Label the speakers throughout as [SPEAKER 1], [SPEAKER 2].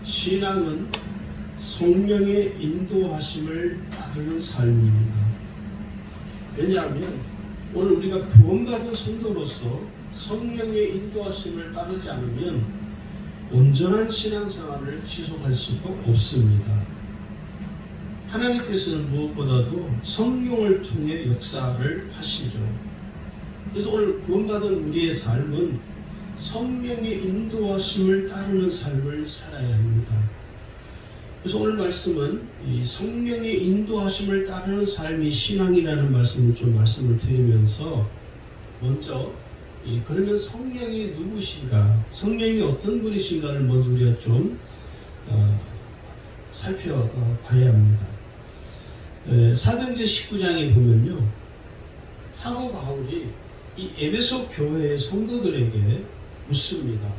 [SPEAKER 1] 신앙은 성령의 인도하심을 따르는 삶입니다. 왜냐하면 오늘 우리가 구원받은 성도로서 성령의 인도하심을 따르지 않으면 온전한 신앙생활을 지속할 수가 없습니다. 하나님께서는 무엇보다도 성령을 통해 역사를 하시죠. 그래서 오늘 구원받은 우리의 삶은 성령의 인도하심을 따르는 삶을 살아야 합니다. 그래서 오늘 말씀은 이 성령의 인도하심을 따르는 삶이 신앙이라는 말씀을 좀 말씀을 드리면서 먼저 그러면 성령이 누구신가, 성령이 어떤 분이신가를 먼저 우리가 좀 살펴봐야 합니다. 사도행전 19장에 보면요, 사도 바울이 이 에베소 교회의 성도들에게 묻습니다.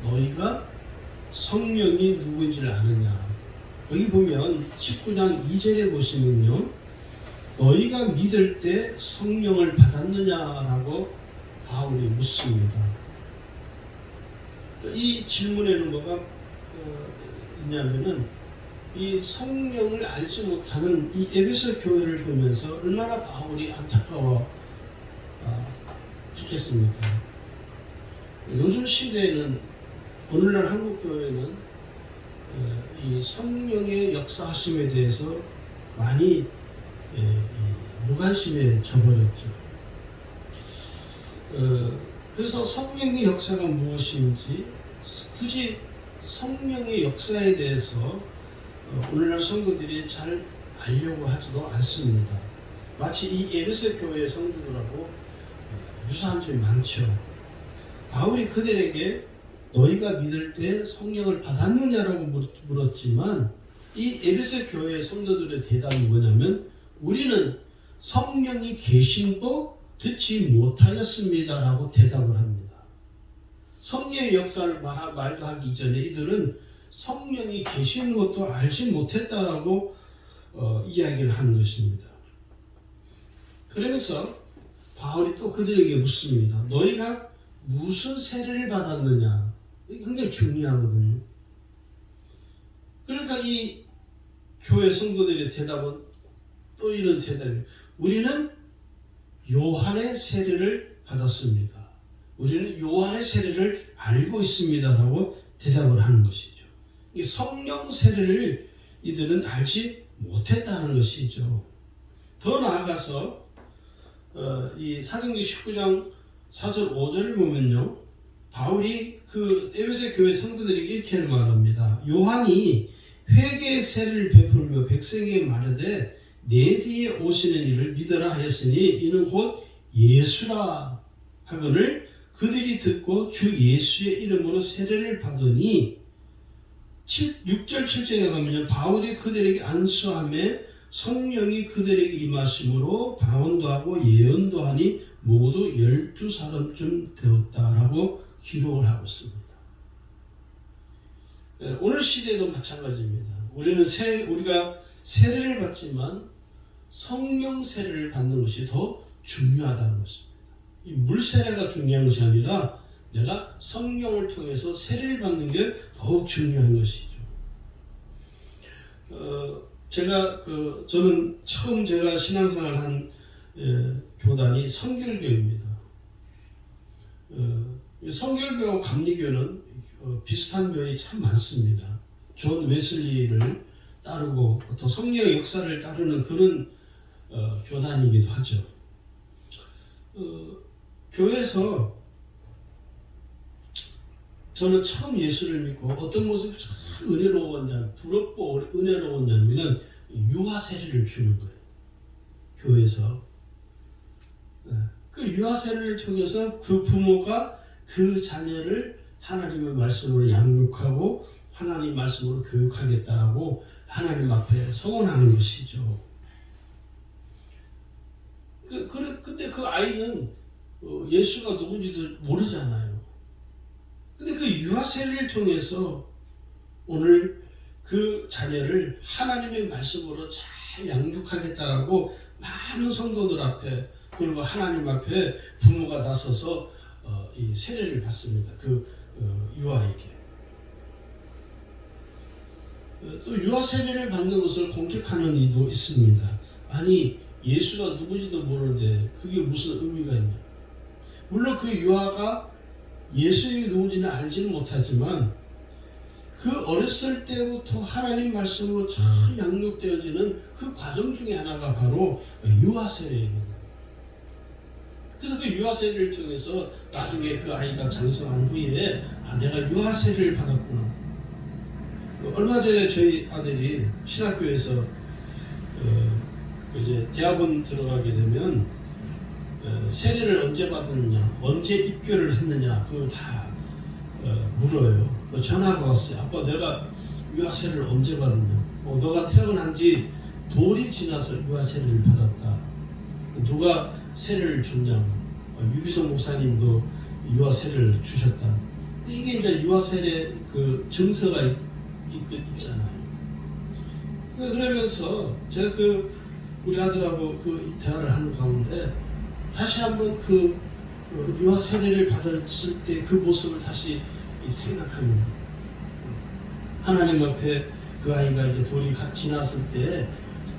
[SPEAKER 1] 너희가 성령이 누구인지를 아느냐? 여기 보면 19장 2절에 보시면요, 너희가 믿을 때 성령을 받았느냐라고 바울이 묻습니다. 이 질문에는 뭐가 있냐면은 이 성령을 알지 못하는 이 에베소 교회를 보면서 얼마나 바울이 안타까워 했겠습니까? 요즘 시대에는, 오늘날 한국 교회는 이 성령의 역사하심에 대해서 많이 무관심에 져버렸죠. 그래서 성령의 역사가 무엇인지, 굳이 성령의 역사에 대해서 오늘날 성도들이 잘 알려고 하지도 않습니다. 마치 이 에베소 교회의 성도들하고 유사한 점이 많죠. 바울이 그들에게 너희가 믿을 때 성령을 받았느냐라고 물었지만, 이 에베소 교회의 성도들의 대답이 뭐냐면, 우리는 성령이 계심도 듣지 못하였습니다 라고 대답을 합니다. 성령의 역사를 말도 하기 전에 이들은 성령이 계시는 것도 알지 못했다라고 이야기를 하는 것입니다. 그러면서 바울이 또 그들에게 묻습니다. 너희가 무슨 세례를 받았느냐? 이게 굉장히 중요하거든요. 그러니까 이 교회 성도들의 대답은 또 이런 대답이에요. 우리는 요한의 세례를 받았습니다. 우리는 요한의 세례를 알고 있습니다 라고 대답을 하는 것이죠. 이 성령 세례를 이들은 알지 못했다는 것이죠. 더 나아가서 이 사도행전 19장 4절 5절을 보면요, 바울이 그 에베소 교회 성도들에게 이렇게 말합니다. 요한이 회개의 세례를 베풀며 백성에게 말하되 내 뒤에 오시는 이를 믿으라 하였으니 이는 곧 예수라 하거늘 그들이 듣고 주 예수의 이름으로 세례를 받으니 6절 7절에 가면 바울이 그들에게 안수하며 성령이 그들에게 임하심으로 방언도 하고 예언도 하니 모두 12사람쯤 되었다라고 기록을 하고 있습니다. 오늘 시대도 마찬가지입니다. 우리가 세례를 받지만 성령 세례를 받는 것이 더 중요하다는 것입니다. 이 물 세례가 중요한 것이 아니라 내가 성령을 통해서 세례를 받는 게 더욱 중요한 것이죠. 저는 처음 제가 신앙생활 한 교단이 성결교입니다. 성결교와 감리교는 비슷한 면이 참 많습니다. 존 웨슬리를 따르고 또 성령의 역사를 따르는 그런 교단이기도 하죠. 교회에서 저는 처음 예수를 믿고 어떤 모습이 참 은혜로웠냐면, 부럽고 은혜로웠냐면 유아 세례를 주는 거예요. 교회에서. 그 유아 세례를 통해서 그 부모가 그 자녀를 하나님의 말씀으로 양육하고 하나님 말씀으로 교육하겠다라고 하나님 앞에 소원하는 것이죠. 근데 그 아이는 예수가 누군지도 모르잖아요. 근데 그 유아 세례를 통해서 오늘 그 자녀를 하나님의 말씀으로 잘 양육하겠다라고 많은 성도들 앞에, 그리고 하나님 앞에 부모가 나서서 이 세례를 받습니다. 그 유아에게. 또 유아 세례를 받는 것을 공격하는 이도 있습니다. 아니 예수가 누구지도 모르는데 그게 무슨 의미가 있냐. 물론 그 유아가 예수님이 누군지는 알지는 못하지만 그 어렸을 때부터 하나님 말씀으로 잘 양육되어지는 그 과정 중에 하나가 바로 유아 세례입니다. 그래서 그 유아 세례를 통해서 나중에 그 아이가 장성한 후에 내가 유아 세례를 받았구나. 얼마 전에 저희 아들이 신학교에서 이제 대학원 들어가게 되면 세례를 언제 받았느냐, 언제 입교를 했느냐, 그걸 다 물어요. 전화가 왔어요. 아빠, 내가 유아 세례를 언제 받았냐? 너가 태어난 지 돌이 지나서 유아 세례를 받았다. 누가 세례를 줬냐고. 유기성 목사님도 유아 세례를 주셨다. 이게 이제 유아 세례 그 증서가 있잖아요. 그러면서 제가 우리 아들하고 그 대화를 하는 가운데 다시 한번 유아 세례를 받았을 때 그 모습을 다시 생각합니다. 하나님 앞에 그 아이가 이제 돌이 지났을 때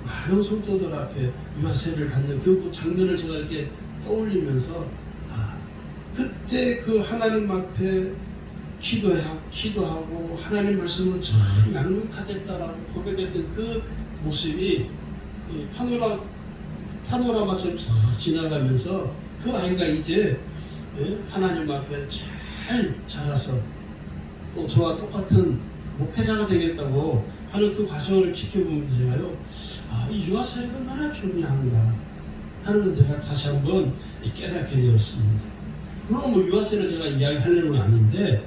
[SPEAKER 1] 많은 성도들 앞에 유아 세례를 받는 그 장면을 제가 이렇게 떠올리면서 그때 그 하나님 앞에 기도하고 하나님 말씀으로 잘 양육하겠다라고 고백했던 그 모습이 파노라마처럼 지나가면서 그 아이가 이제 하나님 앞에 잘 자라서 또 저와 똑같은 목회자가 되겠다고 하는 그 과정을 지켜보면서 제가요, 이 유아 세례가 얼마나 중요한가 하는 것을 제가 다시 한번 깨닫게 되었습니다. 물론 뭐 유아 세례를 제가 이야기하려는 건 아닌데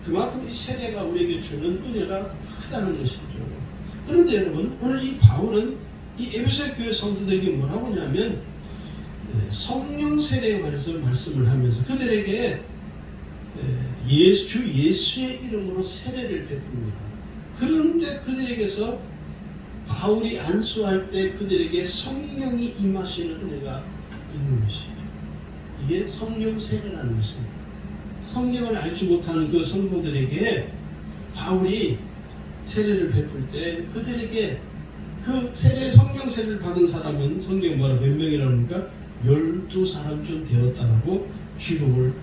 [SPEAKER 1] 그만큼 이 세례가 우리에게 주는 은혜가 크다는 것이죠. 그런데 여러분, 오늘 이 바울은 이 에베소 교회 성도들에게 뭐라고 하냐면 성령 세례에 관해서 말씀을 하면서 그들에게 주 예수의 이름으로 세례를 베풉니다. 그런데 그들에게서 바울이 안수할 때 그들에게 성령이 임하시는 은혜가 있는 것이에요. 이게 성령 세례라는 것입니다. 성령을 알지 못하는 그 성도들에게 바울이 세례를 베풀 때 그들에게 그 성령 세례를 받은 사람은 성경 뭐라 몇 명이라고 합니까? 12사람쯤 되었다라고 기록을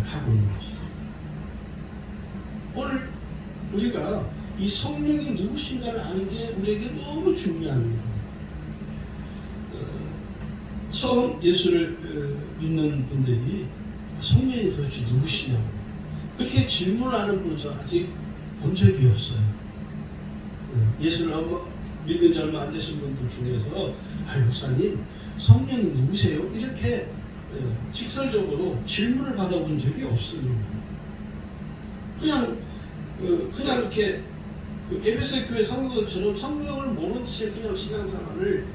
[SPEAKER 1] 하고 있는 것이죠. 오늘 우리가 이 성령이 누구신가를 아는 게 우리에게 너무 중요합니다. 처음 예수를 믿는 분들이 성령이 도대체 누구시냐고 그렇게 질문을 하는 분은 저 아직 본 적이 없어요. 예수를 믿은 지 얼마 안 되신 분들 중에서 목사님 성령이 누구세요? 이렇게 직설적으로 질문을 받아본 적이 없습니다. 그냥 이렇게 에베소 교회 성도들처럼 성령을 모르는 채 그냥 신앙생활을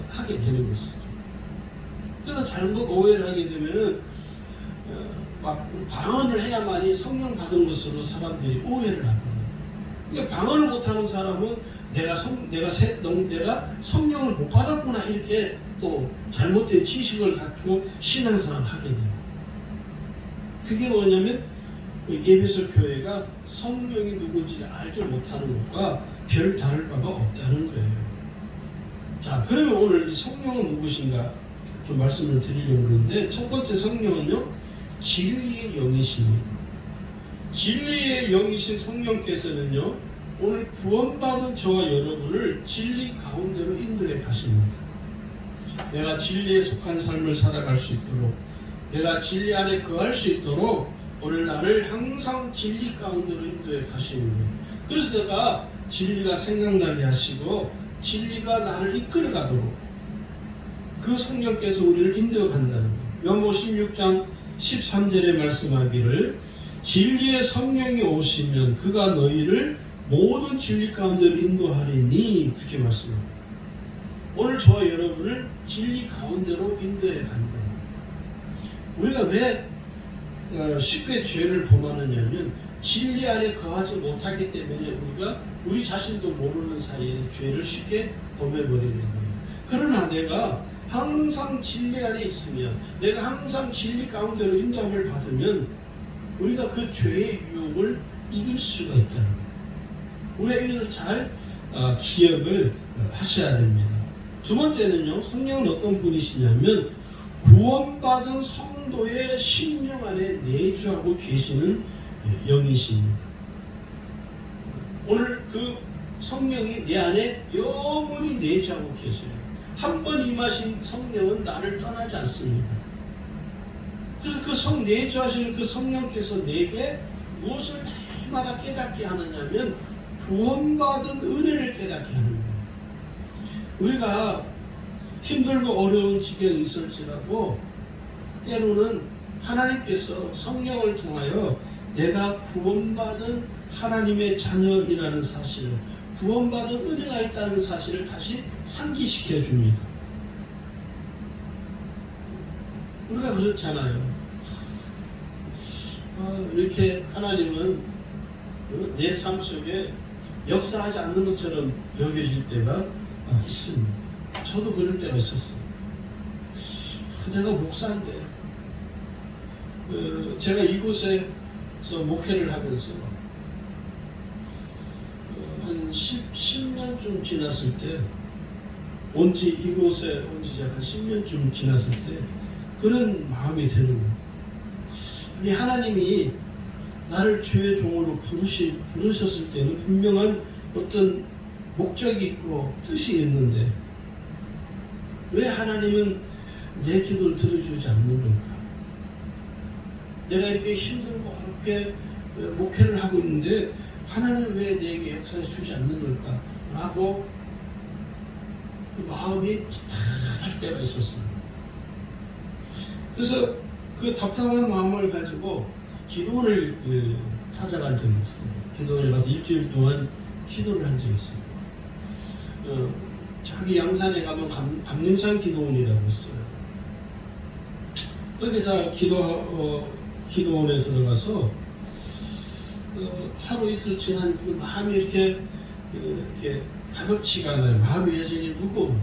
[SPEAKER 1] 하게 되는 것이죠. 그래서 잘못 오해를 하게 되면은 막 방언을 해야만이 성령 받은 것으로 사람들이 오해를 하거든요. 그러니까 방언을 못하는 사람은 내가 성령을 못 받았구나 이렇게 또 잘못된 지식을 갖고 신앙생활을 하게 돼요. 그게 뭐냐면 에베소 교회가 성령이 누군지 알지 못하는 것과 별 다를 바가 없다는 거예요. 자, 그러면 오늘 이 성령은 누구신가 좀 말씀을 드리려고 하는데 첫 번째 성령은요, 진리의 영이십니다. 진리의 영이신 성령께서는요, 오늘 구원받은 저와 여러분을 진리 가운데로 인도해 가십니다. 내가 진리에 속한 삶을 살아갈 수 있도록, 내가 진리 안에 거할 수 있도록 오늘 나를 항상 진리 가운데로 인도해 가시는 거예요. 그래서 내가 진리가 생각나게 하시고 진리가 나를 이끌어 가도록 그 성령께서 우리를 인도해 간다는 거예요. 요한복음 16장 13절에 말씀하기를 진리의 성령이 오시면 그가 너희를 모든 진리 가운데로 인도하리니 그렇게 말씀합니다. 오늘 저와 여러분을 진리 가운데로 인도해 간다. 우리가 왜 쉽게 죄를 범하느냐면 진리 안에 거하지 못하기 때문에 우리가 우리 자신도 모르는 사이에 죄를 쉽게 범해버리는 거예요. 그러나 내가 항상 진리 안에 있으면, 내가 항상 진리 가운데로 인도함을 받으면 우리가 그 죄의 유혹을 이길 수가 있다는 거예요. 우리가 이것을 잘 기억을 하셔야 됩니다. 두 번째는요, 성령은 어떤 분이시냐면 구원받은 성도의 심령 안에 내주하고 계시는 영이십니다. 오늘 그 성령이 내 안에 영원히 내주하고 계셔요. 한 번 임하신 성령은 나를 떠나지 않습니다. 그래서 그 내주하시는 그 성령께서 내게 무엇을 날마다 깨닫게 하느냐면 구원받은 은혜를 깨닫게 하는 거예요. 우리가 힘들고 어려운 지경이 있을지라도 때로는 하나님께서 성령을 통하여 내가 구원받은 하나님의 자녀이라는 사실을, 구원받은 은혜가 있다는 사실을 다시 상기시켜 줍니다. 우리가 그렇잖아요. 이렇게 하나님은 내 삶 속에 역사하지 않는 것처럼 여겨질 때가 있습니다. 저도 그럴 때가 있었어요. 내가 목사인데 제가 이곳에서 목회를 하면서 한 10년쯤 지났을 때, 이곳에 온 지 한 10년쯤 지났을 때 그런 마음이 드는 거예요. 아니, 하나님이 나를 주의 종으로 부르셨을 때는 분명한 어떤 목적이 있고 뜻이 있는데 왜 하나님은 내 기도를 들어주지 않는 걸까? 내가 이렇게 힘들고 어렵게 목회를 하고 있는데 하나님 왜 내게 역사해 주지 않는 걸까? 라고 마음이 답답할 때가 있었습니다. 그래서 그 답답한 마음을 가지고 기도원을 찾아간 적이 있습니다. 기도원에 가서 일주일 동안 기도를 한 적이 있습니다. 저기 양산에 가면 감림산 기도원이라고 있어요. 거기서 기도원에 들어가서 하루 이틀 지난 그 마음이 이렇게 가볍지가 않아요. 마음이 여전히 무거워.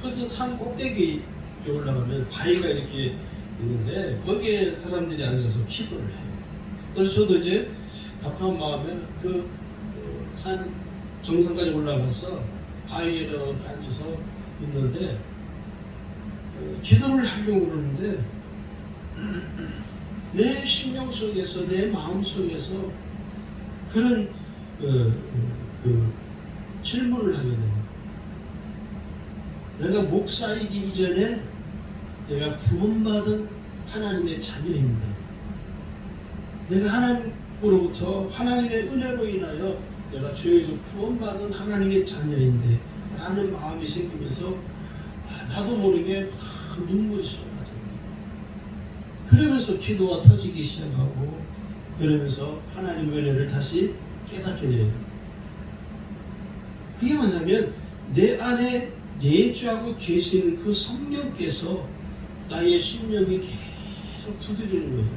[SPEAKER 1] 그래서 산 꼭대기에 올라가면 바위가 이렇게 있는데 거기에 사람들이 앉아서 기도를 해요. 그래서 저도 이제 답답한 마음에 그 산 정상까지 올라가서 바위에 이렇게 앉아서 있는데 기도를 하려고 그러는데 내 심령 속에서, 내 마음 속에서 그런 질문을 하게 됩니다. 내가 목사이기 이전에 내가 구원받은 하나님의 자녀입니다. 내가 하나님으로부터 하나님의 은혜로 인하여 내가 죄에서 구원받은 하나님의 자녀인데 라는 마음이 생기면서 나도 모르게 눈물이 쏟아져요. 그러면서 기도가 터지기 시작하고 그러면서 하나님의 은혜를 다시 깨닫게 돼요. 그게 뭐냐면 내 안에 내주하고 계시는 그 성령께서 나의 심령이 계속 두드리는 거예요.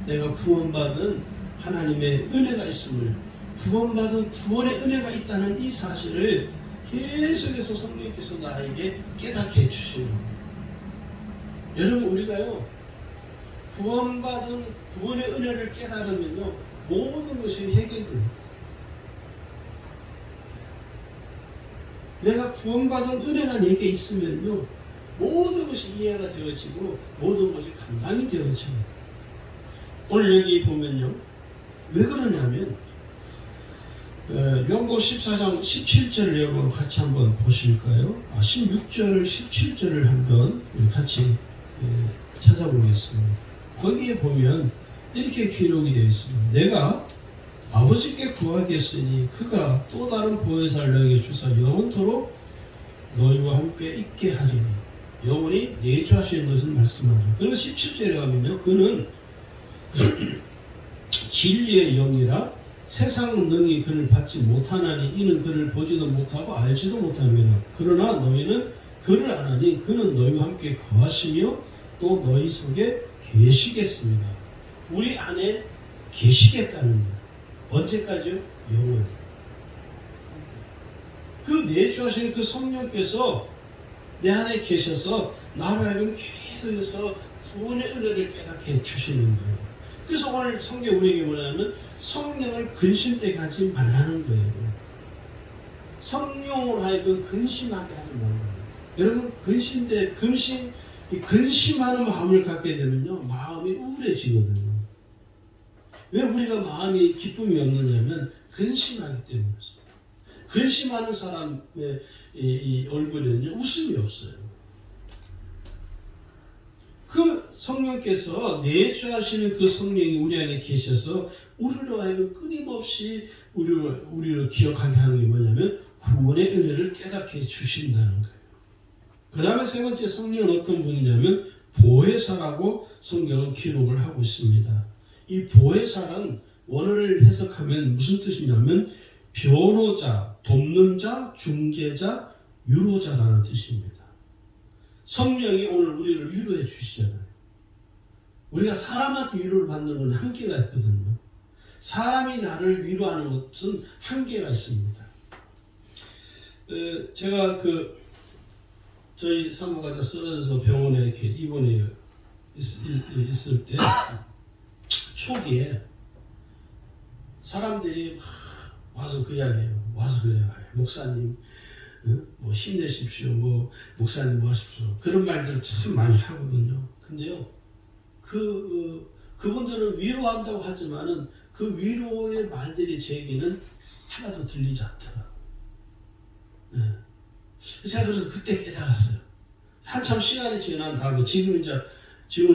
[SPEAKER 1] 내가 구원받은 하나님의 은혜가 있음을, 구원받은 구원의 은혜가 있다는 이 사실을 계속해서 성령께서 나에게 깨닫게 해주시는 거예요. 여러분, 우리가요 구원받은 구원의 은혜를 깨달으면요 모든 것이 해결됩니다. 내가 구원받은 은혜가 내게 있으면요 모든 것이 이해가 되어지고 모든 것이 감당이 되어집니다. 오늘 여기 보면요 왜 그러냐면 요한복음 14장 17절을 여러분 같이 한번 보실까요? 16절 17절을 한번 우리 같이 찾아보겠습니다. 거기에 보면 이렇게 기록이 되어 있습니다. 내가 아버지께 구하겠으니 그가 또 다른 보혜사를 너에게 주사 영원토록 너희와 함께 있게 하리니. 영원히 내주하시는 것을 말씀하죠. 그리고 17절에 가면요 그는 진리의 영이라 세상 능히 그를 받지 못하나니 이는 그를 보지도 못하고 알지도 못합니다. 그러나 너희는 그를 아나니 그는 너희와 함께 거하시며 또 너희 속에 계시겠습니다. 우리 안에 계시겠다는 거예요. 언제까지요? 영원히. 그 내주하신 그 성령께서 내 안에 계셔서 나로 하여금 계속해서 구원의 은혜를 깨닫게 해주시는 거예요. 그래서 오늘 성경 우리에게 뭐냐면 성령을 근심되게 하지 말라는 거예요. 성령으로 하여금 근심하게 하지 말라는 거예요. 여러분 근심하는 마음을 갖게 되면요, 마음이 우울해지거든요. 왜 우리가 마음이 기쁨이 없느냐면 근심하기 때문이죠. 근심하는 사람의 이 얼굴에는요, 웃음이 없어요. 그 성령께서 내주하시는 그 성령이 우리 안에 계셔서 우리로 하여금 끊임없이 우리를 기억하게 하는 게 뭐냐면 구원의 은혜를 깨닫게 해주신다는 거예요. 그 다음에 세 번째 성령은 어떤 분이냐면 보혜사라고 성경은 기록을 하고 있습니다. 이 보혜사는 원어를 해석하면 무슨 뜻이냐면 변호자, 돕는 자, 중재자, 위로자라는 뜻입니다. 성령이 오늘 우리를 위로해 주시잖아요. 우리가 사람한테 위로를 받는 건 한계가 있거든요. 사람이 나를 위로하는 것은 한계가 있습니다. 제가 저희 사모가자 쓰러져서 병원에 이렇게 입원해 있을 때 초기에 사람들이 와서 그 이야기해요. 와서 그래요. 목사님 뭐 힘내십시오. 뭐 목사님 뭐 하십시오. 그런 말들을 참 많이 하거든요. 근데요, 그분들은 위로한다고 하지만은 그 위로의 말들이 제게는 하나도 들리지 않더라. 제가 그래서 그때 깨달았어요. 한참 시간이 지난 다음에 지금은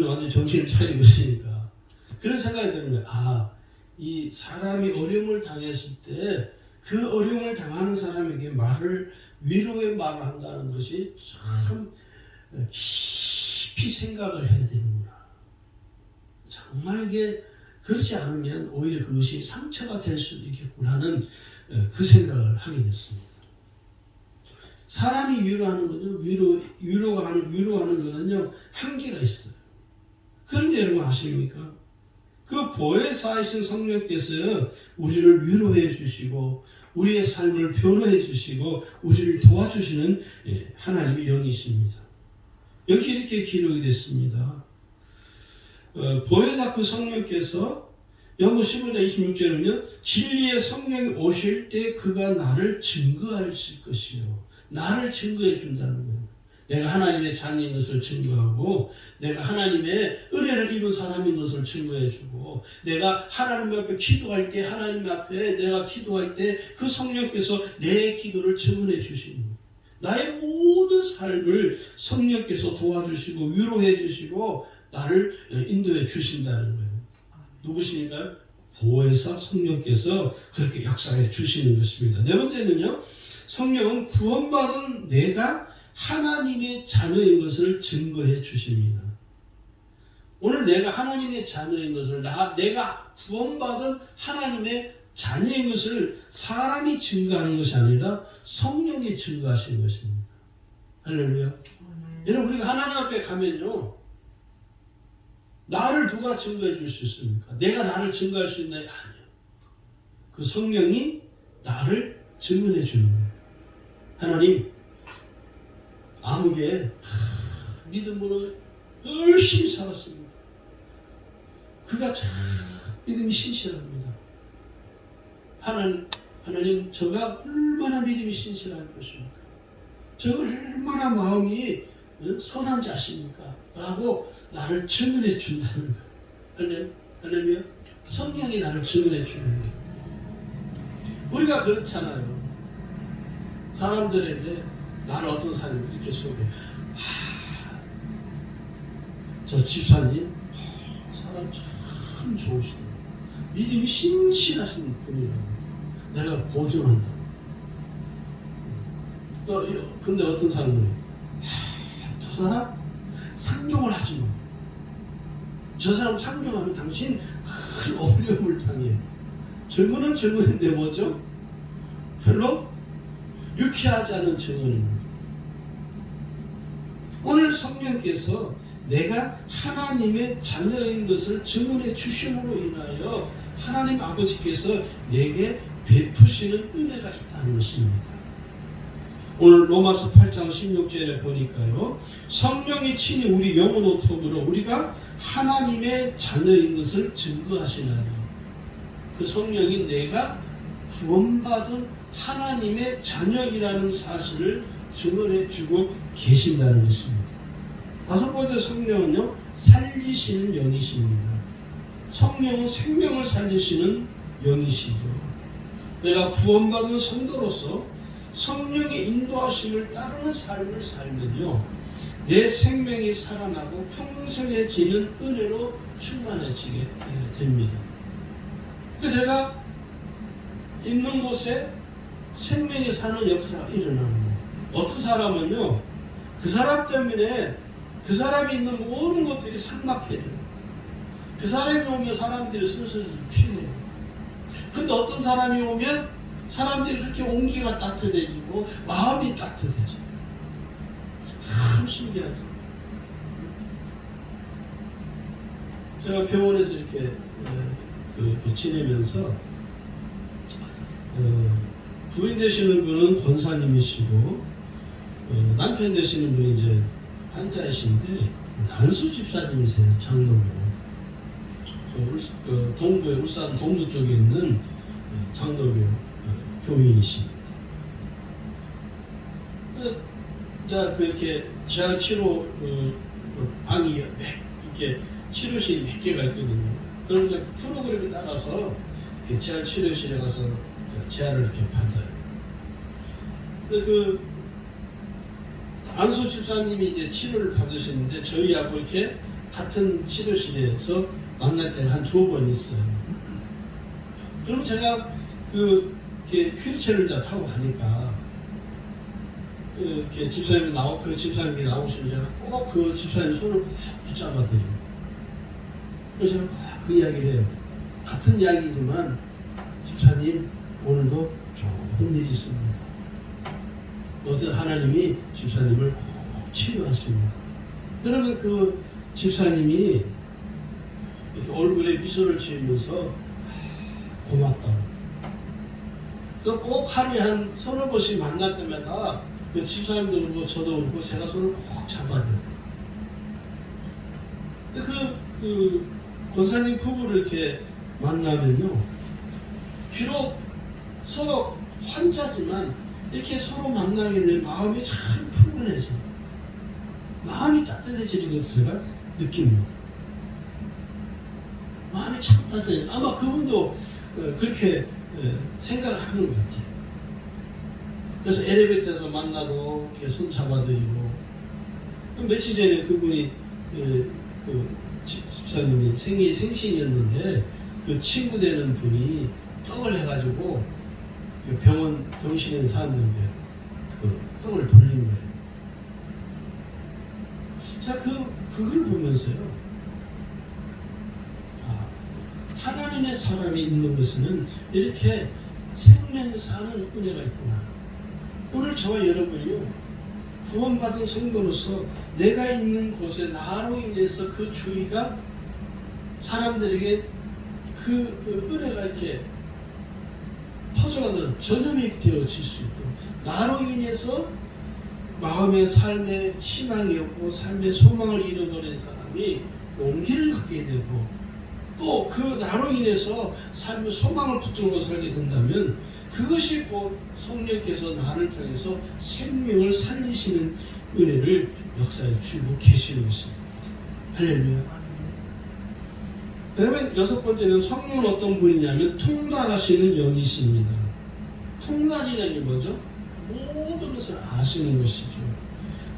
[SPEAKER 1] 완전 정신을 차리고 있으니까 그런 생각이 드는 거예요. 이 사람이 어려움을 당했을 때 그 어려움을 당하는 사람에게 위로의 말을 한다는 것이 참 깊이 생각을 해야 되는구나. 정말 이게 그렇지 않으면 오히려 그것이 상처가 될 수도 있겠구나 하는 그 생각을 하게 됐습니다. 사람이 위로하는 거죠. 위로하는 거는요, 한계가 있어요. 그런데 여러분 아십니까? 그 보혜사이신 성령께서 우리를 위로해 주시고 우리의 삶을 변호해 주시고 우리를 도와주시는 하나님의 영이십니다. 여기 이렇게 기록이 됐습니다. 보혜사 그 성령께서 연고 15장 26절은요, 진리의 성령이 오실 때 그가 나를 증거하실 것이요. 나를 증거해 준다는 거예요. 내가 하나님의 자녀인 것을 증거하고 내가 하나님의 은혜를 입은 사람인 것을 증거해 주고 내가 하나님 앞에 기도할 때 하나님 앞에 내가 기도할 때 그 성령께서 내 기도를 증언해 주시는 거예요. 나의 모든 삶을 성령께서 도와주시고 위로해 주시고 나를 인도해 주신다는 거예요. 누구십니까? 보혜사 성령께서 그렇게 역사해 주시는 것입니다. 네 번째는요, 성령은 구원받은 내가 하나님의 자녀인 것을 증거해 주십니다. 오늘 내가 하나님의 자녀인 것을 내가 구원받은 하나님의 자녀인 것을 사람이 증거하는 것이 아니라 성령이 증거하시는 것입니다. 할렐루야. 여러분, 우리가 하나님 앞에 가면요, 나를 누가 증거해 줄 수 있습니까? 내가 나를 증거할 수 있나요? 아니요. 그 성령이 나를 증언해 주는 거예요. 하나님, 아무개 믿음으로 열심히 살았습니다. 그가 참 믿음이 신실합니다. 하나님, 저가 얼마나 믿음이 신실할 것입니까? 저가 얼마나 마음이 선한 자십니까? 라고 나를 증언해 준다는 거예요. 할렐루야. 성령이 나를 증언해 주는 거예요. 우리가 그렇잖아요. 사람들에게 나는 어떤 사람이 이렇게 소개해. 저 집사님 사람 참 좋으시다. 믿음이 신실하신 분이라고 내가 보증한다. 근데 어떤 사람들이 저 사람 상종을 하지 마. 저 사람 상종하면 당신 큰 어려움을 당해. 증언은 증언인데 뭐죠? 별로 유쾌하지 않은 증언입니다. 오늘 성령께서 내가 하나님의 자녀인 것을 증언해 주심으로 인하여 하나님 아버지께서 내게 베푸시는 은혜가 있다는 것입니다. 오늘 로마서 8장 16절에 보니까요, 성령이 친히 우리 영혼의 턱으로 우리가 하나님의 자녀인 것을 증거하시나요. 그 성령이 내가 구원받은 하나님의 자녀이라는 사실을 증언해 주고 계신다는 것입니다. 다섯 번째 성령은요, 살리시는 영이십니다. 성령은 생명을 살리시는 영이시죠. 내가 구원받은 성도로서 성령의 인도하심을 따르는 삶을 살면요, 내 생명이 살아나고 풍성해지는 은혜로 충만해지게 됩니다. 내가 있는 곳에 생명이 사는 역사가 일어나는 거예요. 어떤 사람은요, 그 사람 때문에 그 사람이 있는 모든 것들이 삭막해져요. 그 사람이 오면 사람들이 슬슬 피해요. 근데 어떤 사람이 오면 사람들이 그렇게 온기가 따뜻해지고 마음이 따뜻해져요. 참 신기하죠. 제가 병원에서 이렇게 지내면서 부인 되시는 분은 권사님이시고 남편 되시는 분이 이제 환자이신데 안수 집사님이세요. 장로교. 동부에 울산 동부 쪽에 있는 장로교 교인이십니다. 자, 그렇게 재활 치료 방이 이렇게 치료실이 몇 개가 있거든요. 그러니까 그 프로그램에 따라서 재활 치료실에 가서 재활을 이렇게 받아요. 그 안수 집사님이 이제 치료를 받으시는데 저희하고 이렇게 같은 치료실에서 만날 때가 한 2번 있어요. 그럼 제가 이렇게 휠체어를 타고 가니까 이렇게 집사님이 그 집사님이 나오시면 제가 꼭 그 집사님 손을 붙잡아드려요. 그래서 제가 꼭 그 이야기를 해요. 같은 이야기지만 집사님 오늘도 좋은 일이 있습니다. 어떤 하나님이 집사님을 꼭 치유하십니다. 그러면 그 집사님이 이렇게 얼굴에 미소를 지으면서 고맙다. 꼭 하루에 한 3-4번씩 만날 때마다 그 집사님도 그렇고 저도 그렇고 제가 손을 꼭 잡아줘요. 그 권사님 부부를 이렇게 만나면요, 비록 서로 환자지만 이렇게 서로 만나게 되면 마음이 참 푸근해져요. 마음이 따뜻해지는 것을 제가 느낍니다. 마음이 참 따뜻해져요. 아마 그분도 그렇게 생각을 하는 것 같아요. 그래서 엘리베이터에서 만나도 이렇게 손 잡아드리고, 며칠 전에 그분이 그 집사님이 생신이었는데 그 친구 되는 분이 떡을 해가지고 병실에 있는 사람들에게 그 떡을 돌린 거예요. 자, 그걸 보면서요, 하나님의 사람이 있는 것은 이렇게 생명이 사는 은혜가 있구나. 오늘 저와 여러분이요, 구원받은 성도로서 내가 있는 곳에 나로 인해서 그 주의가 사람들에게 그 은혜가 이렇게 퍼져가는 전염이 되어질 수 있도록, 나로 인해서 마음의 삶의 희망이 없고 삶의 소망을 잃어버린 사람이 용기를 갖게 되고, 또 그 나로 인해서 삶의 소망을 붙들고 살게 된다면 그것이 곧 성령께서 나를 통해서 생명을 살리시는 은혜를 역사해 주고 계시는 것입니다. 할렐루야. 그 다음에 6번째는 성령은 어떤 분이냐면 통달하시는 영이십니다. 통달이라는 게 뭐죠? 모든 것을 아시는 것이죠.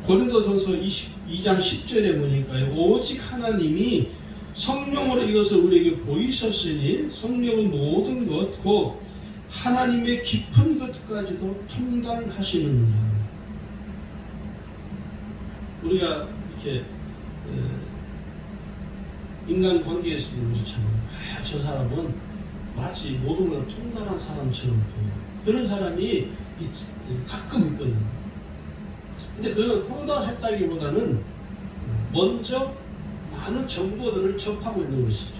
[SPEAKER 1] 고린도전서 2장 10절에 보니까요, 오직 하나님이 성령으로 이것을 우리에게 보이셨으니 성령은 모든 것 곧 하나님의 깊은 것까지도 통달하시느니라. 우리가 이렇게 인간 관계에서도 그렇잖아요. 저 사람은 마치 모든 걸 통달한 사람처럼 보여요. 그런 사람이 가끔 있거든요. 근데 그건 통달했다기보다는 먼저 많은 정보들을 접하고 있는 것이죠.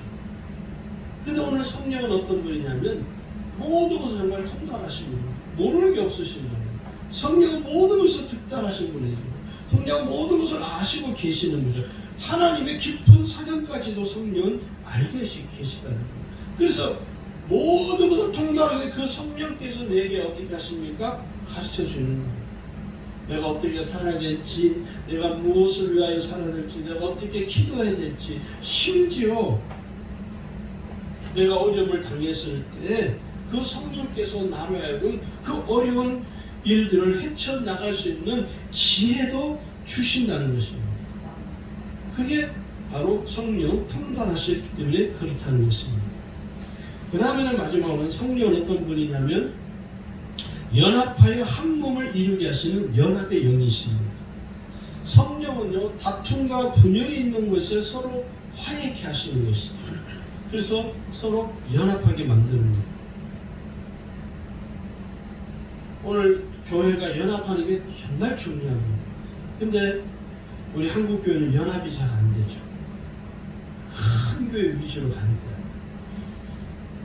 [SPEAKER 1] 근데 오늘 성령은 어떤 분이냐면 모든 것을 정말 통달하신 분이에요. 모르는 게 없으신 분이에요. 성령은 모든 것을 득달하신 분이죠. 성령은 모든 것을 아시고 계시는 거죠. 하나님의 깊은 사정까지도 성령은 알고 계시다는 거예요. 그래서 모든 것을 통달해서 그 성령께서 내게 어떻게 하십니까? 가르쳐 주는 거예요. 내가 어떻게 살아야 될지, 내가 무엇을 위하여 살아야 될지, 내가 어떻게 기도해야 될지, 심지어 내가 어려움을 당했을 때 그 성령께서 나로 하여금 그 어려운 일들을 헤쳐나갈 수 있는 지혜도 주신다는 것입니다. 그게 바로 성령 통달하셨기 때문에 그렇다는 것입니다. 그 다음에는 마지막으로는 성령은 어떤 분이냐면 연합하여 한 몸을 이루게 하시는 연합의 영이십니다. 성령은요, 다툼과 분열이 있는 곳에 서로 화해케 하시는 것이죠. 그래서 서로 연합하게 만드는 거예요. 오늘 교회가 연합하는 게 정말 중요합니다. 근데 우리 한국 교회는 연합이 잘 안 되죠. 큰 교회 위주로 가는 거예요.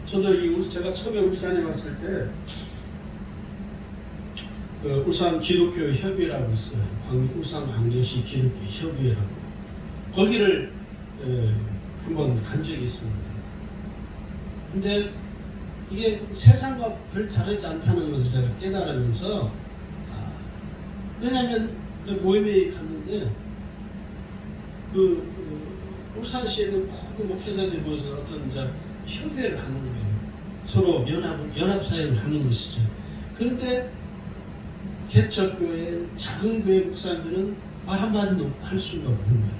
[SPEAKER 1] 저도 제가 처음에 울산에 왔을 때 그 울산 기독교 협의회라고 있어요. 울산 광역시 기독교 협의회라고. 거기를 한번 간 적이 있습니다. 근데 이게 세상과 별 다르지 않다는 것을 제가 깨달으면서 왜냐하면 모임에 갔는데 울산시에 있는 모든 목회자들이 모여서 어떤 협의회를 하는 거예요. 서로 연합사역을 하는 것이죠. 그런데 개척교회, 작은 교회 목사님들은 말 한마디도 할 수가 없는 거예요.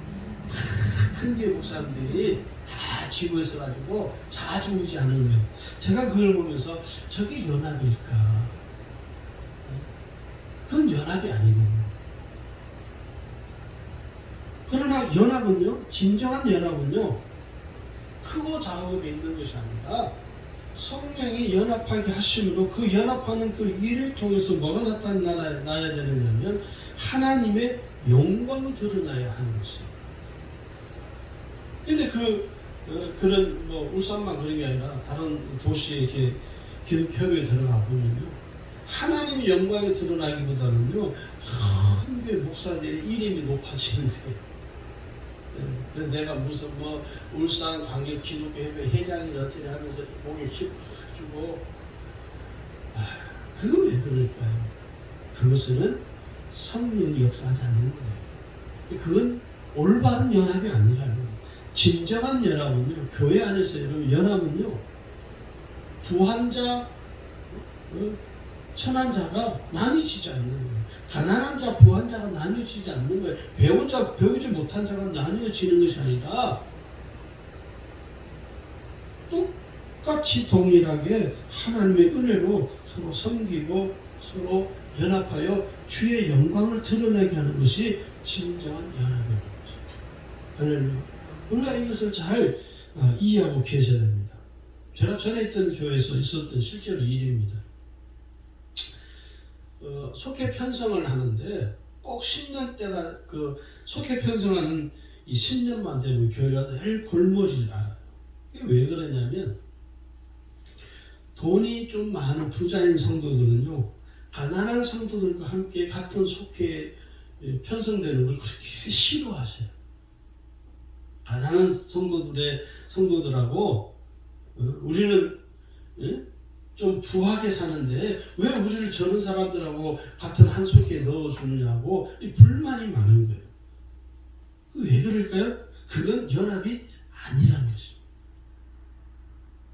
[SPEAKER 1] 큰 교회 목사님들이 다 지구에서 가지고 자주 오지 않은 거예요. 제가 그걸 보면서 저게 연합일까? 그건 연합이 아니거든요. 그러나 연합은요, 진정한 연합은요, 크고 작음에 있는 것이 아니라 성령이 연합하게 하심으로 그 연합하는 그 일을 통해서 뭐가 나타나야 되느냐면 하나님의 영광이 드러나야 하는 것이에요. 근데 그런 울산만 그런 게 아니라 다른 도시에 이렇게 기독협의에 들어가 보면요, 하나님의 영광이 드러나기보다는요, 큰 교회 목사들의 이름이 높아지는 거예요. 그래서 내가 무슨 울산 광역 기독교 협회 회장이 어쩌냐 하면서 목에 힘 주고, 그거 왜 그럴까요? 그것은 성령이 역사하지 않는 거예요. 그건 올바른 연합이 아니라는 거예요. 진정한 연합은요, 교회 안에서 여러분 연합은요, 부한 천한 자가 나뉘지 않는 거예요. 가난한 자, 부한 자가 나뉘어지지 않는 거예요. 배운 자, 배우지 못한 자가 나뉘어지는 것이 아니라 똑같이 동일하게 하나님의 은혜로 서로 섬기고 서로 연합하여 주의 영광을 드러내게 하는 것이 진정한 연합입니다. 할렐루야. 우리가 이것을 잘 이해하고 계셔야 됩니다. 제가 전에 있던 교회에서 있었던 실제로 일입니다. 속회 편성을 하는데 꼭 10년 때가 속회 편성하는 이 10년만 되면 교회가 늘 골머리를 앓아요. 이게 왜 그러냐면 돈이 좀 많은 부자인 성도들은요, 가난한 성도들과 함께 같은 속회에 편성되는 걸 그렇게 싫어하세요. 가난한 성도들하고 우리는 좀 부하게 사는데 왜 우리를 저런 사람들하고 같은 한 속에 넣어주느냐고 불만이 많은 거예요. 왜 그럴까요? 그건 연합이 아니라는 것입니다.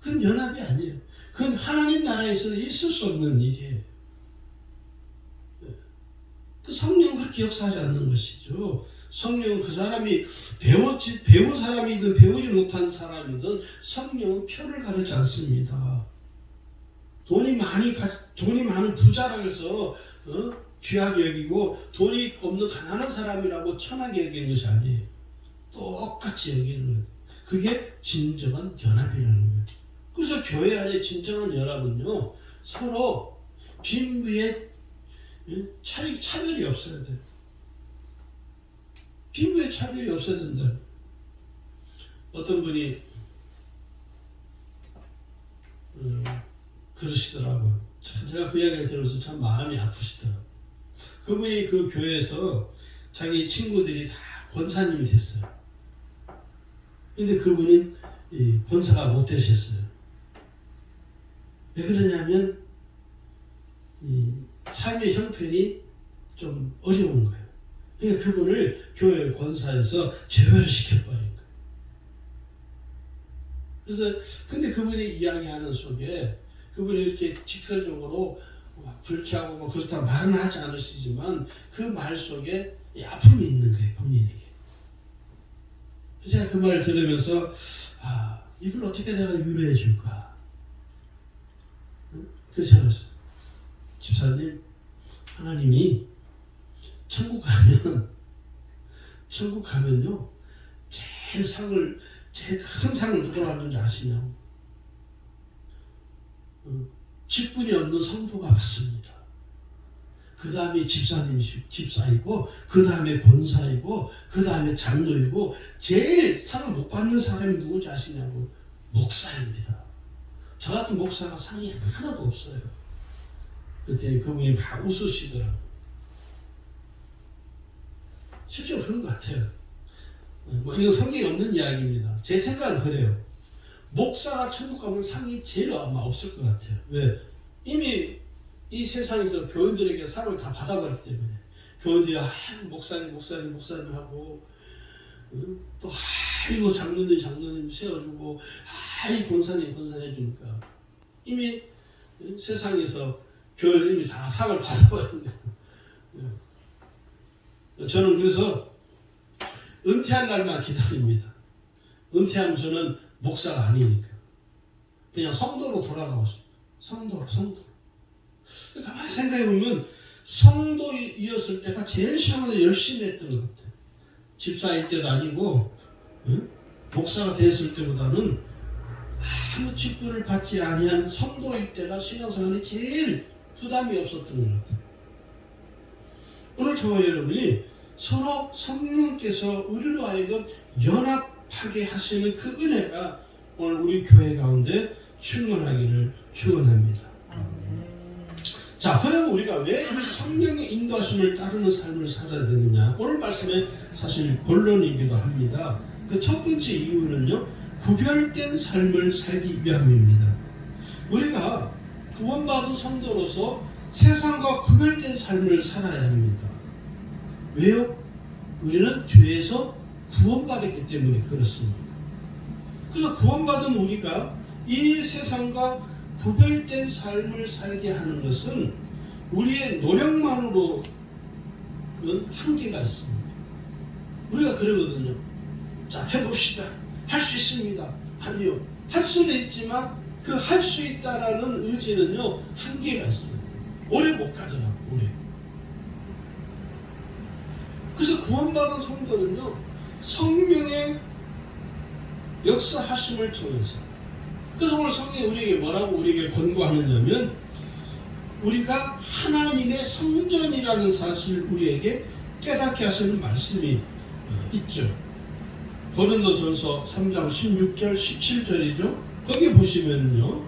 [SPEAKER 1] 그건 연합이 아니에요. 그건 하나님 나라에서는 있을 수 없는 일이에요. 그 성령은 그렇게 역사하지 않는 것이죠. 성령은 그 사람이 배운 사람이든 배우지 못한 사람이든 성령은 표를 가르지 않습니다. 돈이 많은 부자라고 해서 귀하게 여기고 돈이 없는 가난한 사람이라고 천하게 여기는 것이 아니에요. 똑같이 여기는 거예요. 그게 진정한 연합이라는 거예요. 그래서 교회 안에 진정한 연합은요, 서로 빈부의 차별이 없어야 돼요. 빈부의 차별이 없어야 된다. 어떤 분이 그러시더라고요. 제가 그 이야기를 들어서 참 마음이 아프시더라고요. 그분이 그 교회에서 자기 친구들이 다 권사님이 됐어요. 근데 그분은 권사가 못 되셨어요. 왜 그러냐면 이 삶의 형편이 좀 어려운 거예요. 그러니까 그분을 교회 권사에서 제외를 시켜버린 거예요. 그래서 근데 그분이 이야기하는 속에 그분이 이렇게 직설적으로 불쾌하고 뭐 그렇다 말은 하지 않으시지만 그 말 속에 이 아픔이 있는 거예요, 본인에게. 제가 그 말을 들으면서 이걸 어떻게 내가 위로해 줄까? 그래서 제가 그랬어요. 집사님, 하나님이 천국 가면요 제일 큰 상을 누가 받는지 아시냐고. 직분이 없는 성도가 받습니다. 그 다음에 집사이고, 그 다음에 권사이고, 그 다음에 장로이고, 제일 상을 못 받는 사람이 누군지 아시냐고. 목사입니다. 저 같은 목사가 상이 하나도 없어요. 그랬더니 그분이 막 웃으시더라고요. 실제로 그런 것 같아요. 뭐 이건 성경에 없는 이야기입니다. 제 생각은 그래요. 목사가 천국 가면 상이 제일 아마 없을 것 같아요. 왜? 이미 이 세상에서 교인들에게 상을 다 받아버렸기 때문에 교인들이 목사님 하고 또 아이고 장로님 세워주고 권사님 해주니까 이미 세상에서 교인들이 다 상을 받아버렸는데 저는 그래서 은퇴할 날만 기다립니다. 은퇴하면 저는 목사가 아니니까 그냥 성도로 돌아가고 싶어요. 성도로. 가만히 생각해보면 성도이었을 때가 제일 신앙을 열심히 했던 것 같아요. 집사일 때도 아니고 목사가 됐을 때보다는 아무 직분을 받지 아니한 성도일 때가 신앙생활에 제일 부담이 없었던 것 같아요. 오늘 저와 여러분이 서로 성령께서 우리로 하여금 연합하게 하시는 그 은혜가 오늘 우리 교회 가운데 충만하기를 축원합니다. 자, 그러면 우리가 왜 이 성령의 인도하심을 따르는 삶을 살아야 되느냐? 오늘 말씀의 사실 본론이기도 합니다. 그 첫 번째 이유는요, 구별된 삶을 살기 위함입니다. 우리가 구원받은 성도로서 세상과 구별된 삶을 살아야 합니다. 왜요? 우리는 죄에서 구원받았기 때문에 그렇습니다. 그래서 구원받은 우리가 이 세상과 구별된 삶을 살게 하는 것은 우리의 노력만으로는 한계가 있습니다. 우리가 그러거든요. 자, 해봅시다. 할 수 있습니다. 아니요. 할 수는 있지만 그 할 수 있다라는 의지는요, 한계가 있어요. 오래 못 가더라고요. 오래. 그래서 구원받은 성도는요, 성령의 역사하심을 통해서, 그래서 오늘 성경이 우리에게 뭐라고 우리에게 권고하느냐면 우리가 하나님의 성전이라는 사실을 우리에게 깨닫게 하시는 말씀이 있죠. 고린도전서 3장 16절 17절이죠. 거기 보시면요,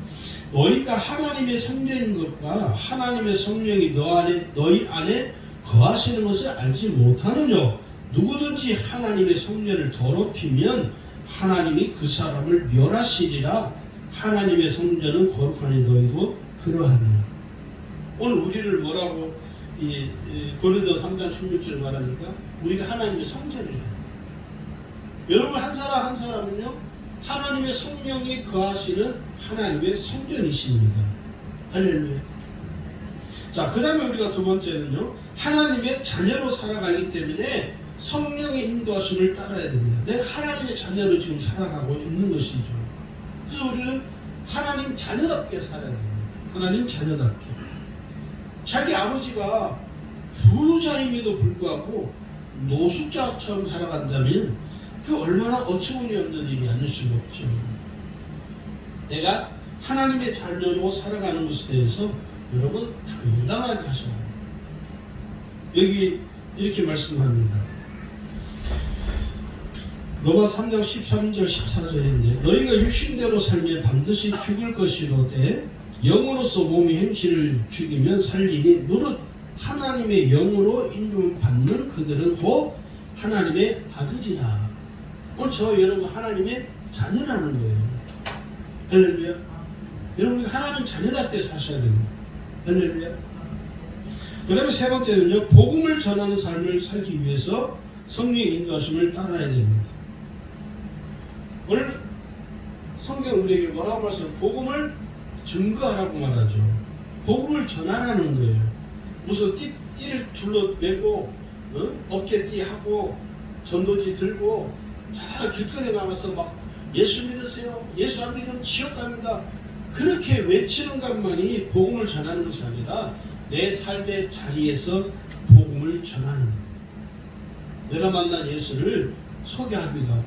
[SPEAKER 1] 너희가 하나님의 성전인 것과 하나님의 성령이 너희 안에 거하시는 것을 알지 못하느냐. 누구든지 하나님의 성전을 더럽히면 하나님이 그 사람을 멸하시리라. 하나님의 성전은 거룩하니 너희도 그러하느냐. 오늘 우리를 뭐라고 고린도 3장 16절 말하니까 우리가 하나님의 성전이에요. 여러분 한 사람은요, 하나님의 성령이 거하시는 하나님의 성전이십니다. 할렐루야. 자, 그 다음에 우리가 두 번째는요, 하나님의 자녀로 살아가기 때문에 성령의 인도하심을 따라야 됩니다. 내가 하나님의 자녀로 지금 살아가고 있는 것이죠. 그래서 우리는 하나님 자녀답게 살아야 됩니다. 하나님 자녀답게. 자기 아버지가 부자임에도 불구하고 노숙자처럼 살아간다면 그 얼마나 어처구니 없는 일이 아닐 수가 없죠. 내가 하나님의 자녀로 살아가는 것에 대해서 여러분 당당하게 하셔야 합니다. 여기 이렇게 말씀합니다. 로마 3장 13절 14절인데 너희가 육신대로 살면 반드시 죽을 것이로되 영으로서 몸의 행실을 죽이면 살리니 무릇 하나님의 영으로 인도를 받는 그들은 곧 하나님의 아들이라. 오늘 저 여러분 하나님의 자녀라는 거예요. 할렐루야. 여러분 하나님 자녀답게 사셔야 됩니다. 할렐루야. 그 다음에 세 번째는요, 복음을 전하는 삶을 살기 위해서 성령의 인도하심을 따라야 됩니다. 오늘 성경 우리에게 뭐라고 말씀하세요? 복음을 증거하라고 말하죠. 복음을 전하라는 거예요. 무슨 띠를 둘러매고 어깨띠 하고 전도지 들고 자 길거리에 나가서 막 예수 믿으세요. 예수 안 믿으면 지옥 갑니다. 그렇게 외치는 것만이 복음을 전하는 것이 아니라 내 삶의 자리에서 복음을 전하는 거예요. 내가 만난 예수를 소개하기도 하고,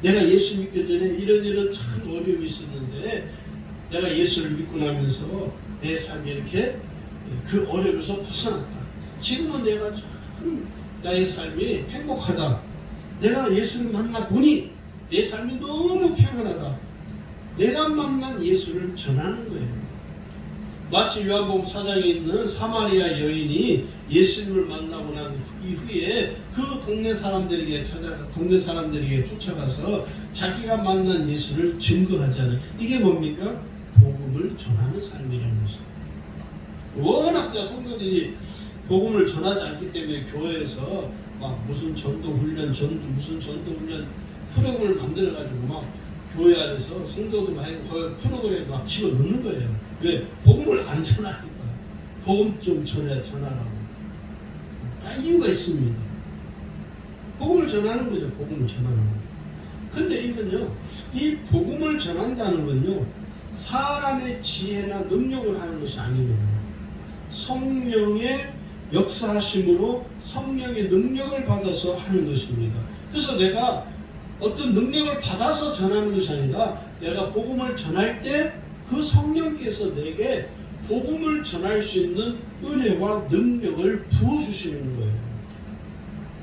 [SPEAKER 1] 내가 예수 믿기 전에 이런 참 어려움이 있었는데 내가 예수를 믿고 나면서 내 삶이 이렇게 그 어려움에서 벗어났다. 지금은 내가 참 나의 삶이 행복하다. 내가 예수를 만나보니 내 삶이 너무 평안하다. 내가 만난 예수를 전하는 거예요. 마치 요한복음 4장에 있는 사마리아 여인이 예수님을 만나고 난 이후에 그 동네 사람들에게 쫓아가서 자기가 만난 예수를 증거하잖아요. 이게 뭡니까? 복음을 전하는 삶이라는 것이죠. 워낙 성도들이 복음을 전하지 않기 때문에 교회에서 막 무슨 전도훈련 프로그램을 만들어가지고 막 교회 안에서 성도들 그 프로그램에 막 집어넣는 거예요. 왜? 복음을 안 전하니까. 복음 좀 전하라고. 이유가 있습니다. 복음을 전하는 거죠. 복음을 전하는 거. 근데 이건요, 이 복음을 전한다는 건요, 사람의 지혜나 능력을 하는 것이 아닙니다. 성령의 역사하심으로 성령의 능력을 받아서 하는 것입니다. 그래서 내가 어떤 능력을 받아서 전하는 것이 아니라 내가 복음을 전할 때 그 성령께서 내게 복음을 전할 수 있는 은혜와 능력을 부어주시는 거예요.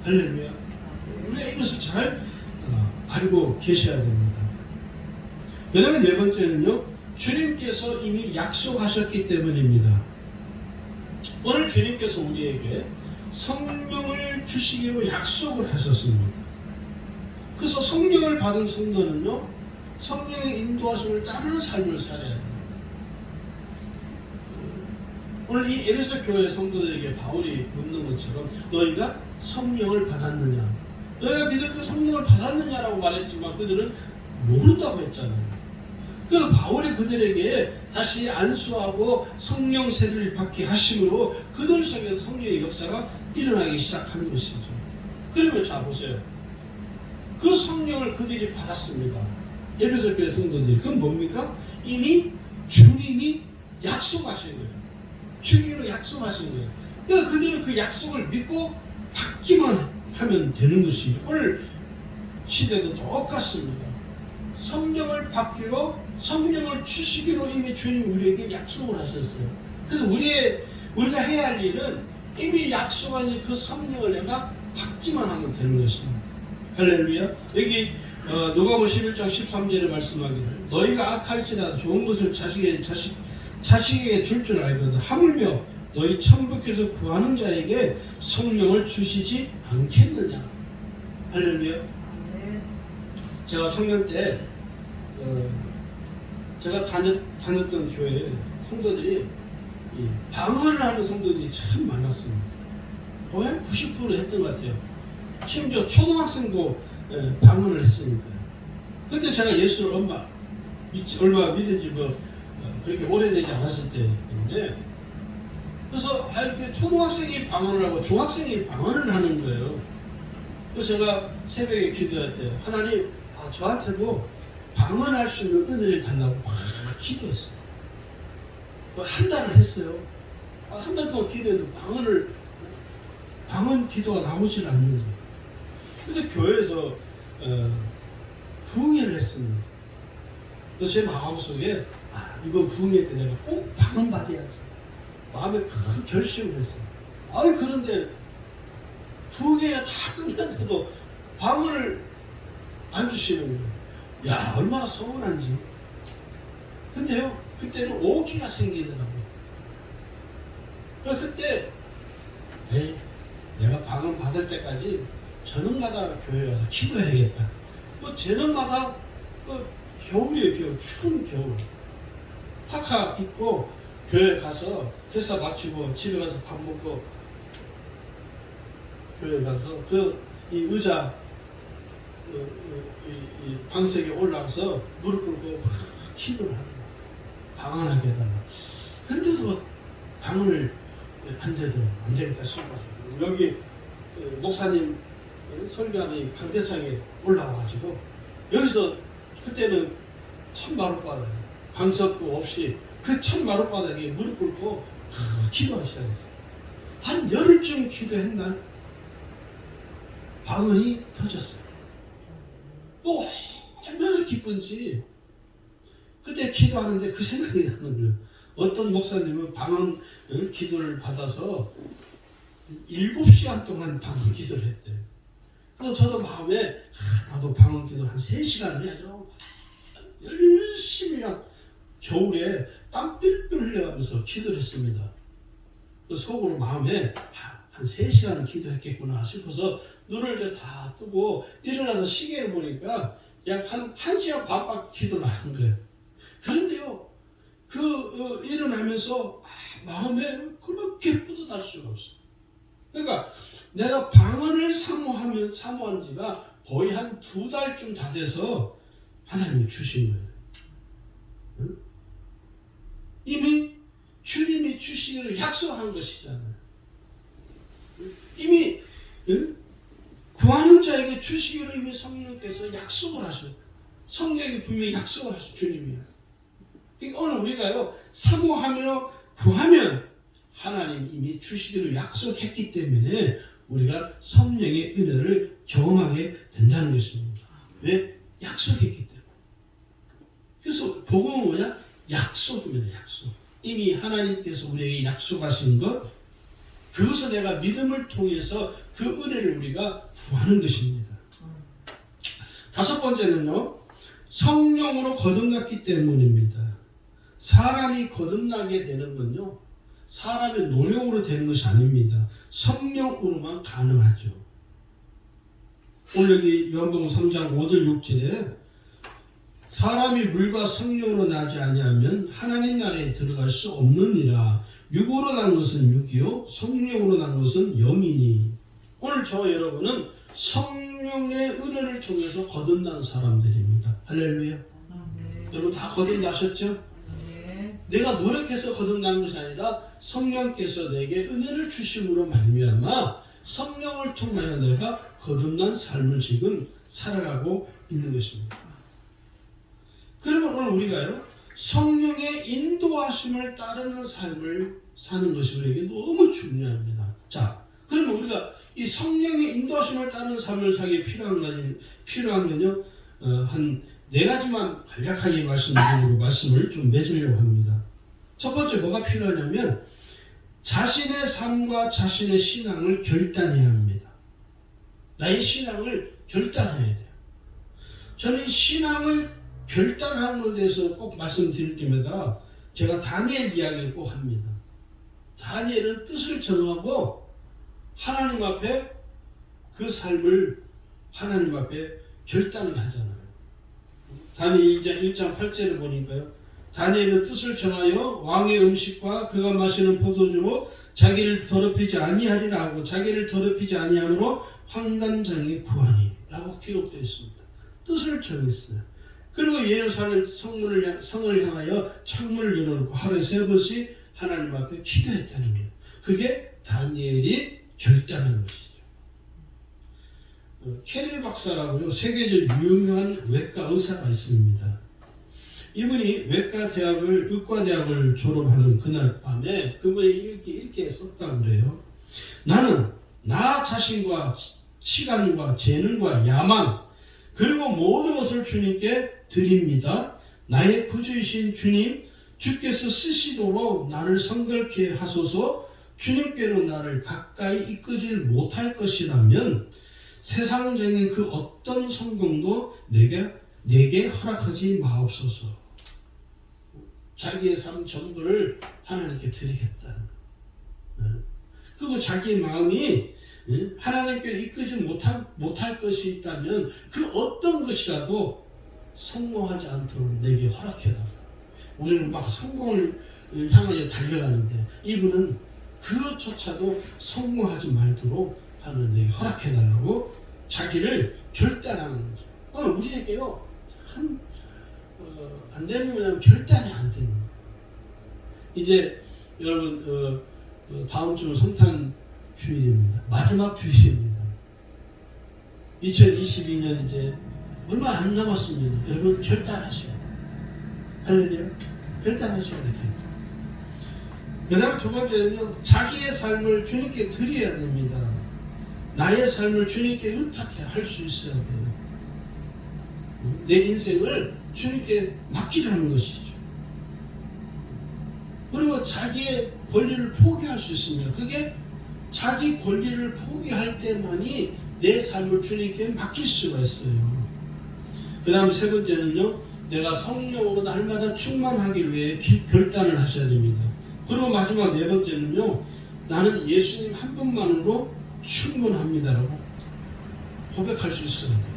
[SPEAKER 1] 할렐루야. 우리가 이것을 잘 알고 계셔야 됩니다. 그 다음에 네 번째는요, 주님께서 이미 약속하셨기 때문입니다. 오늘 주님께서 우리에게 성령을 주시기로 약속을 하셨습니다. 그래서 성령을 받은 성도는요, 성령의 인도하심을 따르는 삶을 살아야 돼요. 오늘 이 에베소 교회 성도들에게 바울이 묻는 것처럼 너희가 성령을 받았느냐? 너희가 믿을 때 성령을 받았느냐라고 말했지만 그들은 모른다고 했잖아요. 그래서 바울이 그들에게 다시 안수하고 성령 세례를 받게 하심으로 그들 속에서 성령의 역사가 일어나기 시작한 것이죠. 그러면 자 보세요. 그 성령을 그들이 받았습니다. 에베소 교회 성도들이. 그건 뭡니까? 이미 주님이 약속하신 거예요. 주기로 약속하신 거예요. 그러니까 그들은 그 약속을 믿고 받기만 하면 되는 것이죠. 오늘 시대도 똑같습니다. 성령을 받기로, 성령을 주시기로 이미 주님 우리에게 약속을 하셨어요. 그래서 우리가 해야 할 일은 이미 약속한 그 성령을 내가 받기만 하면 되는 것입니다. 할렐루야. 여기 누가복음 11장 13절에 말씀하기를 너희가 악할지라도 좋은 것을 자식에게 줄 줄 알거든 하물며 너희 천부께서 구하는 자에게 성령을 주시지 않겠느냐. 할렐루야. 제가 청년 때 제가 다녔던 교회에 성도들이 방언을 하는 성도들이 참 많았습니다. 거의 한 90% 했던 것 같아요. 심지어 초등학생도 방언을 했으니까. 근데 제가 예수를 얼마 믿은 지 그렇게 오래되지 않았을 때인데, 그래서 이렇게 초등학생이 방언을 하고 중학생이 방언을 하는 거예요. 그래서 제가 새벽에 기도할 때 하나님, 저한테도 방언할 수 있는 은혜를 달라고 막 기도했어요. 한 달을 했어요. 한 달 동안 기도했는데 방언 기도가 나오질 않는 거예요. 그래서 교회에서 부흥회를 했습니다. 그래서 제 마음속에 이번 부흥회 때 내가 꼭 방언 받아야지 마음에 큰 결심을 했어요. 그런데 부흥회가 다 끝났는데도 방언을 안 주시는 거예요. 야, 얼마나 서운한지. 근데요, 그때는 오기가 생기더라고요. 그래서 그때 내가 방언 받을 때까지 저녁마다 교회 가서 기도해야겠다. 저녁마다 겨울이에요. 추운 겨울. 파카 입고 교회 가서 회사 마치고 집에 가서 밥 먹고 교회 가서 이 의자 이 방석에 올라가서 무릎 꿇고 기도를 하는 거야. 방언하게 해달라. 근데도 방언을 안 되더라고. 안 되겠다 싶어서 여기 목사님 설교하는 강대상에 올라와가지고 여기서 그때는 참 마룻바닥 방석도 없이 그 참 마룻바닥에 무릎 꿇고 기도하기 시작했어요. 한 열흘쯤 기도했나 방언이 터졌어요. 또 얼마나 기쁜지 그때 기도하는데 그 생각이 나는 거예요. 어떤 목사님은 방언 기도를 받아서 7시간 동안 방언 기도를 했대요. 그래서 저도 마음에 나도 방언 기도를 한 3시간 해야죠. 열심히 그냥 겨울에 땀 삘삘 흘려가면서 기도를 했습니다. 속으로 마음에 한 3시간은 기도했겠구나 싶어서 눈을 이제 다 뜨고 일어나서 시계를 보니까 약 한 1시간 반밖에 기도를 안 한 거예요. 그런데요, 일어나면서 마음에 그렇게 뿌듯할 수가 없어요. 그러니까 내가 방언을 사모한 지가 거의 한 2달쯤 다 돼서 하나님이 주신 거예요. 응? 이미 주님이 주시기를 약속한 것이잖아요. 이미 구하는 자에게 주시기로 이미 성령께서 약속을 하셔요. 성령이 분명히 약속을 하셔요. 주님이요. 오늘 우리가요 사모하며 구하면 하나님 이미 주시기로 약속했기 때문에 우리가 성령의 은혜를 경험하게 된다는 것입니다. 왜? 약속했기 때문에. 그래서 복음은 뭐냐? 약속입니다. 약속. 이미 하나님께서 우리에게 약속하신 것, 그것을 내가 믿음을 통해서 그 은혜를 우리가 구하는 것입니다. 5번째는요, 성령으로 거듭났기 때문입니다. 사람이 거듭나게 되는 건요, 사람의 노력으로 되는 것이 아닙니다. 성령으로만 가능하죠. 오늘 여기 요한복음 3장 5절 6절에 사람이 물과 성령으로 나지 아니하면 하나님 나라에 들어갈 수 없느니라. 육으로 난 것은 육이요 성령으로 난 것은 영이니. 오늘 저와 여러분은 성령의 은혜를 통해서 거듭난 사람들입니다. 할렐루야. 여러분 다 거듭나셨죠? 내가 노력해서 거듭난 것이 아니라 성령께서 내게 은혜를 주심으로 말미암아 성령을 통하여 내가 거듭난 삶을 지금 살아가고 있는 것입니다. 그러면 오늘 우리가요 성령의 인도하심을 따르는 삶을 사는 것이 우리에게 너무 중요합니다. 자, 그러면 우리가 이 성령의 인도하심을 따르는 삶을 살기 필요한 건요 한 4가지만 간략하게 말씀드리고 말씀을 좀 맺으려고 합니다. 첫 번째 뭐가 필요하냐면 자신의 삶과 자신의 신앙을 결단해야 합니다. 나의 신앙을 결단해야 돼요. 저는 신앙을 결단하는 것에 대해서 꼭 말씀드릴 때마다 제가 다니엘 이야기를 꼭 합니다. 다니엘은 뜻을 정하고 하나님 앞에 그 삶을 하나님 앞에 결단을 하잖아요. 다니엘 1장 8절을 보니까요. 다니엘은 뜻을 정하여 왕의 음식과 그가 마시는 포도주로 자기를 더럽히지 아니하리라 하고 자기를 더럽히지 아니함으로 환관장에 구하니 라고 기록되어 있습니다. 뜻을 정했어요. 그리고 예루살렘 성을 향하여 창문을 열어놓고 하루에 3번씩 하나님 앞에 기도했다는 거예요. 그게 다니엘이 결단한 것이죠. 캐릴 박사라고요. 세계적 유명한 외과 의사가 있습니다. 이분이 의과대학을 졸업하는 그날 밤에 그분이 이렇게 썼다고 그래요. 나는 나 자신과 시간과 재능과 야망 그리고 모든 것을 주님께 드립니다. 나의 구주이신 주님, 주께서 쓰시도록 나를 성결케 하소서. 주님께로 나를 가까이 이끄질 못할 것이라면 세상적인 그 어떤 성공도 내게 허락하지 마옵소서. 자기의 삶 전부를 하나님께 드리겠다는 그리고 자기의 마음이 하나님께로 이끄지 못할 것이 있다면 그 어떤 것이라도 성공하지 않도록 내게 허락해달라. 우리는 막 성공을 향하여 달려가는데 이분은 그조차도 성공하지 말도록 하는데 허락해달라고 자기를 결단하는 거죠. 오늘 우리에게요 참 안 되는 거냐면 결단이 안 되는 거예요. 이제 여러분 다음 주는 성탄 주일입니다. 마지막 주일입니다. 2022년 이제 얼마 안 남았습니다. 여러분 결단하셔야 돼요. 할렐루야. 결단하셔야 돼요. 그 다음 두 번째는요, 자기의 삶을 주님께 드려야 됩니다. 나의 삶을 주님께 의탁해 할 수 있어야 돼요. 내 인생을 주님께 맡기라는 것이죠. 그리고 자기의 권리를 포기할 수 있습니다. 그게 자기 권리를 포기할 때만이 내 삶을 주님께 맡길 수가 있어요. 그 다음 세 번째는요, 내가 성령으로 날마다 충만하기 위해 결단을 하셔야 됩니다. 그리고 마지막 네 번째는요, 나는 예수님 한 분만으로 충분합니다라고 고백할 수 있어야 돼요.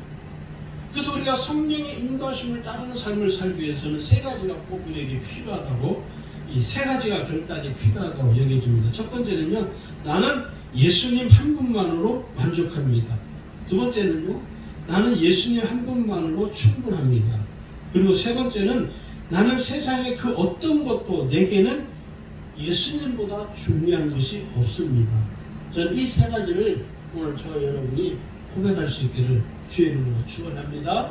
[SPEAKER 1] 그래서 우리가 성령의 인도하심을 따르는 삶을 살기 위해서는 세 가지가 꼭 우리에게 필요하다고, 이 세 가지가 결단이 필요하다고 여겨집니다. 첫 번째는요, 나는 예수님 한 분만으로 만족합니다. 두 번째는요, 나는 예수님 한 분만으로 충분합니다. 그리고 세 번째는 나는 세상의 그 어떤 것도 내게는 예수님보다 중요한 것이 없습니다. 저는 이 세 가지를 오늘 저와 여러분이 고백할 수 있기를 주의 이름으로 축원합니다.